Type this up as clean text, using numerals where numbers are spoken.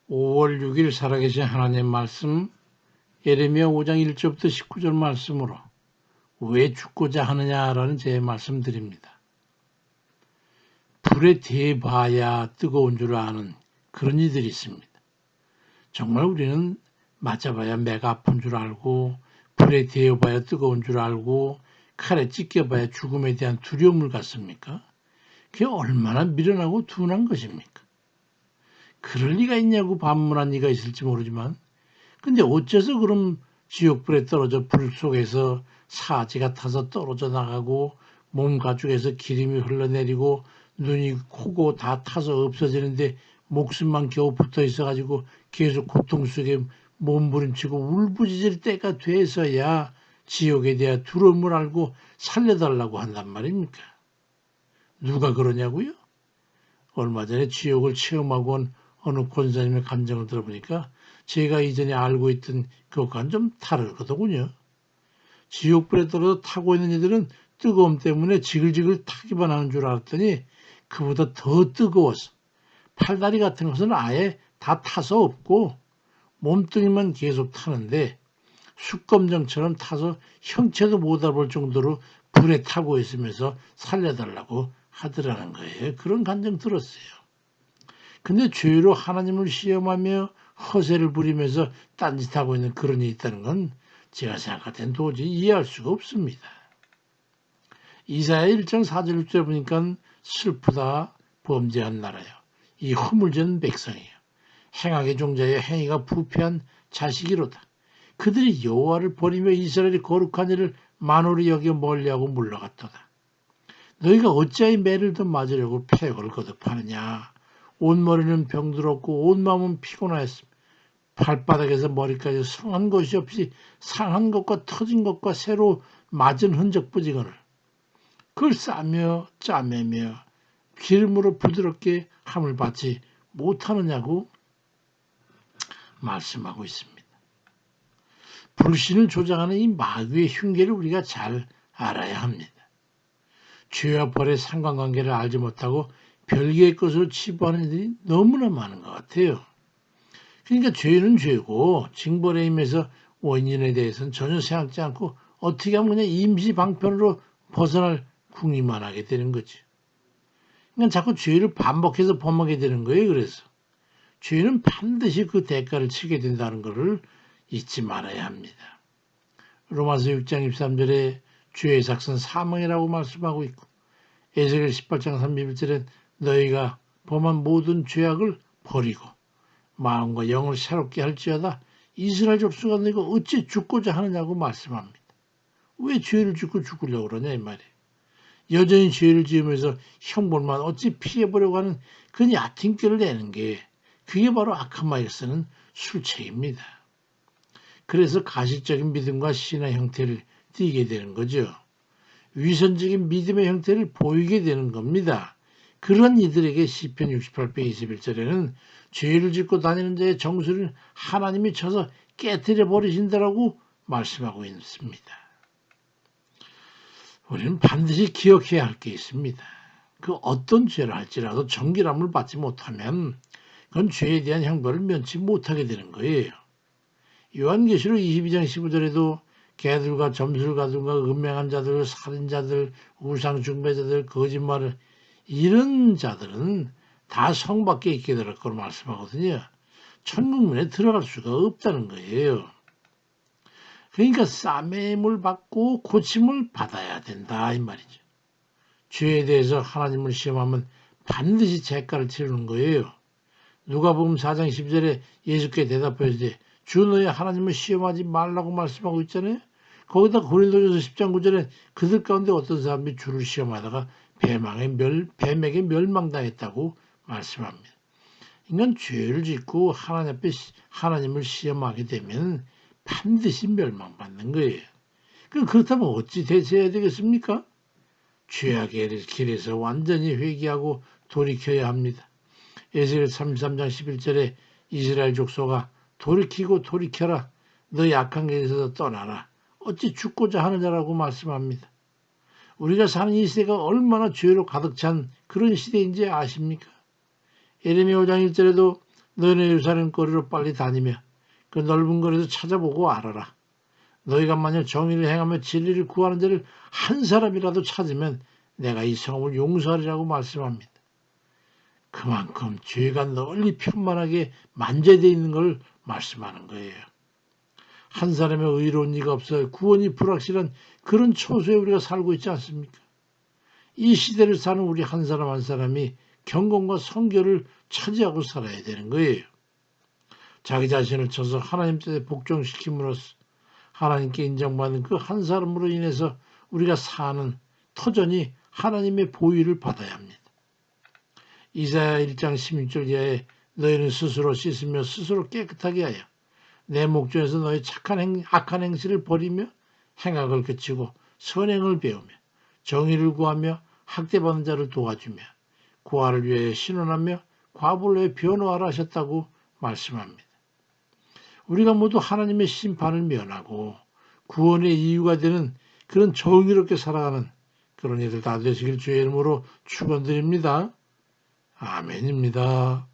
5월 6일 살아계신 하나님 말씀 예레미야 5장 1절부터 19절 말씀으로 왜 죽고자 하느냐라는 제 말씀 드립니다. 불에 대봐야 뜨거운 줄 아는 그런 이들이 있습니다. 정말 우리는 맞아봐야 매가 아픈 줄 알고 불에 대어봐야 뜨거운 줄 알고 칼에 찢겨봐야 죽음에 대한 두려움을 갖습니까? 그게 얼마나 미련하고 둔한 것입니까? 그럴 리가 있냐고 반문한 이가 있을지 모르지만 근데 어째서 그럼 지옥불에 떨어져 불 속에서 사지가 타서 떨어져 나가고 몸 가죽에서 기름이 흘러내리고 눈이 코고 다 타서 없어지는데 목숨만 겨우 붙어 있어가지고 계속 고통 속에 몸부림치고 울부짖을 때가 돼서야 지옥에 대한 두려움을 알고 살려달라고 한단 말입니까? 누가 그러냐고요? 얼마 전에 지옥을 체험하고 온 어느 권사님의 감정을 들어보니까 제가 이전에 알고 있던 그것과는 좀 다르거든요. 지옥불에 떨어져 타고 있는 이들은 뜨거움 때문에 지글지글 타기만 하는 줄 알았더니 그보다 더 뜨거워서 팔다리 같은 것은 아예 다 타서 없고 몸뚱이만 계속 타는데 숯검정처럼 타서 형체도 못 알아볼 정도로 불에 타고 있으면서 살려달라고 하더라는 거예요. 그런 감정 들었어요. 근데 죄로 하나님을 시험하며 허세를 부리면서 딴짓하고 있는 그런 일이 있다는 건 제가 생각할 땐 도저히 이해할 수가 없습니다. 이사야 1장 4절 6절 보니까 슬프다 범죄한 나라요. 이 허물진 백성이요. 행악의 종자여 행위가 부패한 자식이로다. 그들이 여호와를 버리며 이스라엘의 거룩한 일을 만홀히 여겨 멀리하고 물러갔도다. 너희가 어찌하여 매를 더 맞으려고 패역을 거듭하느냐. 온 머리는 병들었고 온 마음은 피곤하였으며 발바닥에서 머리까지 성한 것이 없이 상한 것과 터진 것과 새로 맞은 흔적뿐이거늘 그걸 싸며 짜매며 기름으로 부드럽게 함을 받지 못하느냐고 말씀하고 있습니다. 불신을 조장하는 이 마귀의 흉계를 우리가 잘 알아야 합니다. 죄와 벌의 상관관계를 알지 못하고 별개의 것으로 치부하는 이들이 너무나 많은 것 같아요. 그러니까 죄는 죄고 징벌에 임해서 원인에 대해서는 전혀 생각지 않고 어떻게 하면 그냥 임시 방편으로 벗어날 궁리만 하게 되는 거죠. 그러니까 자꾸 죄를 반복해서 범하게 되는 거예요. 그래서 죄는 반드시 그 대가를 치게 된다는 것을 잊지 말아야 합니다. 로마서 6장 23절에 죄의 삭은 사망이라고 말씀하고 있고 에스겔 18장 31절에 너희가 범한 모든 죄악을 버리고 마음과 영을 새롭게 할지어다 이스라엘 족속아 너희가 어찌 죽고자 하느냐고 말씀합니다. 왜 죄를 짓고 죽으려고 그러냐 이 말이에요. 여전히 죄를 지으면서 형벌만 어찌 피해보려고 하는 그 얕은 꾀를 내는 게 그게 바로 악한 마귀가 쓰는 술책입니다. 그래서 가식적인 믿음과 신의 형태를 띠게 되는 거죠. 위선적인 믿음의 형태를 보이게 되는 겁니다. 그런 이들에게 시편 68편 21절에는 죄를 짓고 다니는 자의 정수를 하나님이 쳐서 깨뜨려 버리신다라고 말씀하고 있습니다. 우리는 반드시 기억해야 할 게 있습니다. 그 어떤 죄를 할지라도 정결함을 받지 못하면 그건 죄에 대한 형벌을 면치 못하게 되는 거예요. 요한계시록 22장 15절에도 개들과 점술가들과 음행한 자들, 살인자들, 우상숭배자들, 거짓말을 이런 자들은 다 성 밖에 있게 될 거로 말씀하거든요. 천국문에 들어갈 수가 없다는 거예요. 그러니까 싸매임을 받고 고침을 받아야 된다 이 말이죠. 죄에 대해서 하나님을 시험하면 반드시 죄가를 치르는 거예요. 누가복음 4장 10절에 예수께 대답하시되 주 너희 하나님을 시험하지 말라고 말씀하고 있잖아요. 거기다 고린도전서 10장 9절에 그들 가운데 어떤 사람이 주를 시험하다가 뱀에게 멸망당했다고 말씀합니다. 인간 죄를 짓고 하나님 앞에 하나님을 시험하게 되면 반드시 멸망받는 거예요. 그럼 그렇다면 어찌 대처해야 되겠습니까? 죄악의 길에서 완전히 회개하고 돌이켜야 합니다. 에스겔 33장 11절에 이스라엘 족속아 돌이키고 돌이켜라. 너희 악한 길에서 떠나라. 어찌 죽고자 하느냐라고 말씀합니다. 우리가 사는 이 시대가 얼마나 죄로 가득 찬 그런 시대인지 아십니까? 예레미야 5장 1절에도 너희는 예루살렘 거리로 빨리 다니며 그 넓은 거리에서 찾아보고 알아라. 너희가 만약 정의를 행하며 진리를 구하는 자를 한 사람이라도 찾으면 내가 이 성읍을 용서하리라고 말씀합니다. 그만큼 죄가 널리 편만하게 만재되어 있는 걸 말씀하는 거예요. 한 사람의 의로운 이가 없어 구원이 불확실한 그런 처소에 우리가 살고 있지 않습니까? 이 시대를 사는 우리 한 사람 한 사람이 경건과 성결을 차지하고 살아야 되는 거예요. 자기 자신을 쳐서 하나님 뜻에 복종시킴으로써 하나님께 인정받는 그 한 사람으로 인해서 우리가 사는 터전이 하나님의 보위를 받아야 합니다. 이사야 1장 16절 이하에 너희는 스스로 씻으며 스스로 깨끗하게 하여 내 목전에서 너희 악한 행실을 버리며 행악을 그치고 선행을 배우며 정의를 구하며 학대받는 자를 도와주며 고아를 위해 신원하며 과부를 위해 변호하라 하셨다고 말씀합니다. 우리가 모두 하나님의 심판을 면하고 구원의 이유가 되는 그런 정의롭게 살아가는 그런 이들 다 되시길 주의 이름으로 축원드립니다. 아멘입니다.